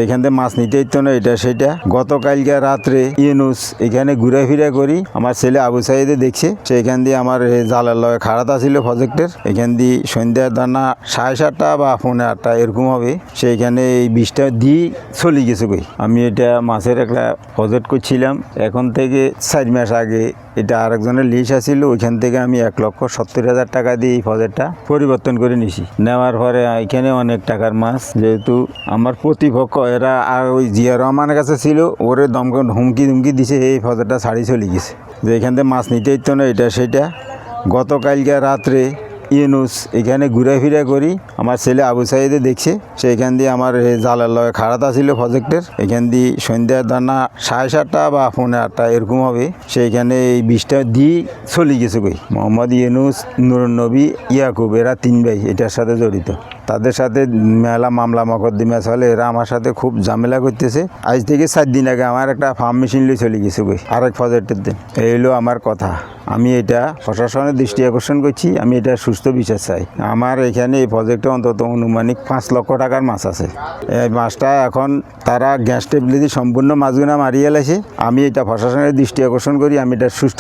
এখান থেকে মাছ নিতে ইতো না, এটা সেটা। গতকালকে রাত্রে ইউনুস এখানে ঘুরে ফিরে করি আমার ছেলে আবু সাইদে দেখছে, সেখান দিয়ে আমার জালের লগে খাড়াতা ছিল প্রজেক্টের, এখান দিয়ে সন্ধ্যা দানা 7:30 বা 8:45 এরকম হবে, সেইখানে এই বিষটা দিয়ে চলে গেছে কই। আমি এটা মাছের একটা প্রজেক্ট করছিলাম, এখন থেকে 4 মাস আগে এটা আরেকজনের লিস আসছিল, ওইখান থেকে আমি 1,70,000 টাকা দিয়ে এই প্রজেক্টটা পরিবর্তন করে নিছি। নেওয়ার পরে এখানে অনেক টাকার মাছ, যেহেতু আমার প্রতিপক্ষ এরা আর ওই জিয়া রহমানের কাছে ছিল, ওরে হুমকি দিছে, এই প্রজেক্টটা ছাড়ি চলে গেছে। যে এখান থেকে মাছ নিতে ইতো না, এটা সেটা। গতকালকে রাত্রে ইউনুস এখানে ঘুরে ফিরে করি আমার ছেলে আবু সাইদে দেখছে, সেইখান দিয়ে আমার জালের লগে খাড়াতা ছিল প্রজেক্টের, এখান দিয়ে সন্ধ্যা দানা 7:30 বা 8:45 এরকম হবে, সেইখানে এই বিষটা দিয়ে চলে গেছে কই। মোহাম্মদ ইউনুস, নুরুন নবী, ইয়াকুব, এরা 3 ভাই এটার সাথে জড়িত। তাদের সাথে মেলা মামলা মকদ্দমা চলে, এরা আমার সাথে খুব ঝামেলা করতেছে। আজ থেকে 4 দিন আগে আমার একটা ফার্ম মেশিন লিয়ে চলে গেছে কই আরেক প্রজেক্টের দিন। এই হলো আমার কথা। আমি এটা প্রশাসনের দৃষ্টি আকর্ষণ করছি, আমি এটা সুস্থ বিচার চাই। আমার এখানে এই প্রজেক্টে অন্তত অনুমানিক 5 লক্ষ টাকার মাছ আছে। এই মাছটা এখন তারা গ্যাস টেবলিটি সম্পূর্ণ মাছগুনা মারিয়ে এলাইছে। আমি এটা প্রশাসনের দৃষ্টি আকর্ষণ করি, আমি এটা সুস্থ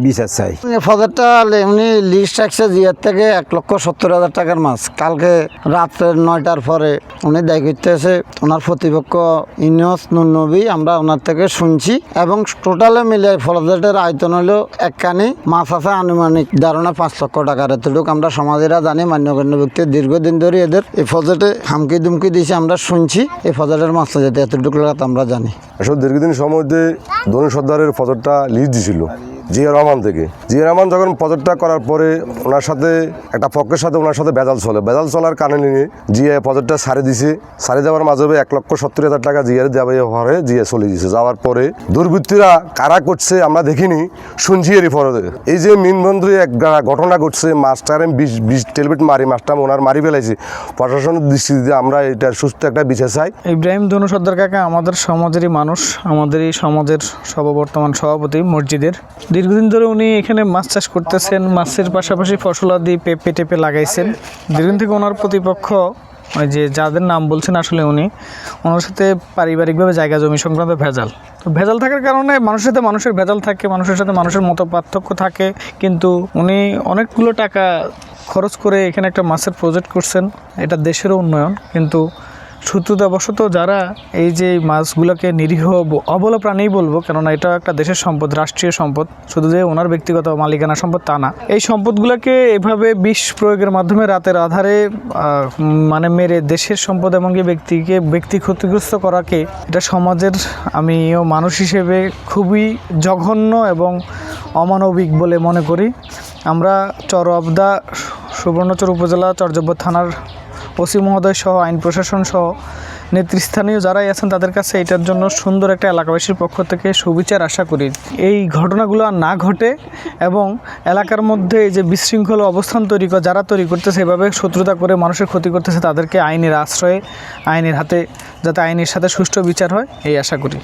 বিচার চাই। প্রজেক্টটা এমনি লিস্ট রাখছে জিয়ার থেকে 1,70,000 টাকার মাছ। কালকে রাত্রে 9টার পরে উনি দায়ী করতেছে, ওনার প্রতিপক্ষ ইউনুস নুর নবী, আমরা ওনার থেকে শুনছি, এবং টোটালে মিলে প্রজেক্টের আয়তন হলো একখানি মাছ আছে আনুমানিক ধারণা 5 লক্ষ টাকার। এতটুকু আমরা সমাজেরা জানি, মান্যগণ্য ব্যক্তি দীর্ঘদিন ধরে এদের এই প্রজেক্টে হামকি দুমকি দিয়েছে, আমরা শুনছি এই প্রজেক্টের মাছ যেতে এতটুকু আমরা জানি। আসলে দীর্ঘদিন সময় ধনু সর্দারের প্রজেক্টটা লিজ দিছিল জিয়া রহমান থেকে। জিয়া রহমান যখন প্রজেক্টটা করার পরে ওনার সাথে একটা পক্ষের সাথে ওনার সাথে বেজাল চলার কারণে নিয়ে জিয়া প্রজেক্টটা ছাড়ে দিছে। ছাড়ে যাওয়ার মাঝে 1,70,000 টাকা জিয়ার দেওয়া হরে জিয়া চলে দিয়েছে। যাওয়ার পরে দুর্বৃত্তরা কারা করছে আমরা দেখিনি, শুনছি এরই পরে। এই যে মিনবন্ধে এক ঘটনা ঘটছে, মাছটারে 20 টেলবিট মারি মাছটা ওনার মারি ফেলাইছে। প্রশাসনের দৃষ্টিতে আমরা এটার সুস্থ একটা বিচার চাই। ইব্রাহিম ধনু সর্দার কাকা আমাদের সমাজেরই মানুষ, আমাদেরই সমাজের বর্তমান সভাপতি মসজিদের। দীর্ঘদিন ধরে উনি এখানে মাছ চাষ করতেছেন, মাছের পাশাপাশি ফসলাদি পেঁপে টেপে লাগাইছেন। দীর্ঘদিন থেকে ওনার প্রতিপক্ষ ওই যে যাদের নাম বলছেন, আসলে ওনার সাথে পারিবারিকভাবে জায়গা জমি সংক্রান্ত ভেজাল। তো ভেজাল থাকার কারণে মানুষের সাথে মানুষের ভেজাল থাকে, মানুষের সাথে মানুষের মত পার্থক্য থাকে, কিন্তু উনি অনেকগুলো টাকা খরচ করে এখানে একটা মাছের প্রজেক্ট করছেন। এটা দেশেরও উন্নয়ন, কিন্তু সূত্রতাবশত যারা এই যে মাছগুলোকে নিরীহ অবলা প্রাণী বলবো, কেননা এটা একটা দেশের সম্পদ, রাষ্ট্রীয় সম্পদ, শুধু যে ওনার ব্যক্তিগত মালিকানা সম্পদ তা না। এই সম্পদগুলোকে এভাবে বিষ প্রয়োগের মাধ্যমে রাতের আধারে মেরে দেশের সম্পদ এবং ব্যক্তি ক্ষতিগ্রস্ত করাকে এটা সমাজের, আমিও মানুষ হিসেবে খুবই জঘন্য এবং অমানবিক বলে মনে করি। আমরা চরআবদা সুবর্ণচর উপজেলা চরজব্বর থানার ওসি মহোদয় সহ আইন প্রশাসন সহ নেতৃস্থানীয় যারাই আছেন তাদের কাছে এটার জন্য সুন্দর একটা এলাকাবাসীর পক্ষ থেকে সুবিচার আশা করি। এই ঘটনাগুলো না ঘটে এবং এলাকার মধ্যে এই যে বিশৃঙ্খল অবস্থান যারা তৈরি করতেছে, এভাবে শত্রুতা করে মানুষের ক্ষতি করতেছে, তাদেরকে আইনের আশ্রয়ে আইনের হাতে যাতে আইনের সাথে সুষ্ঠু বিচার হয় এই আশা করি।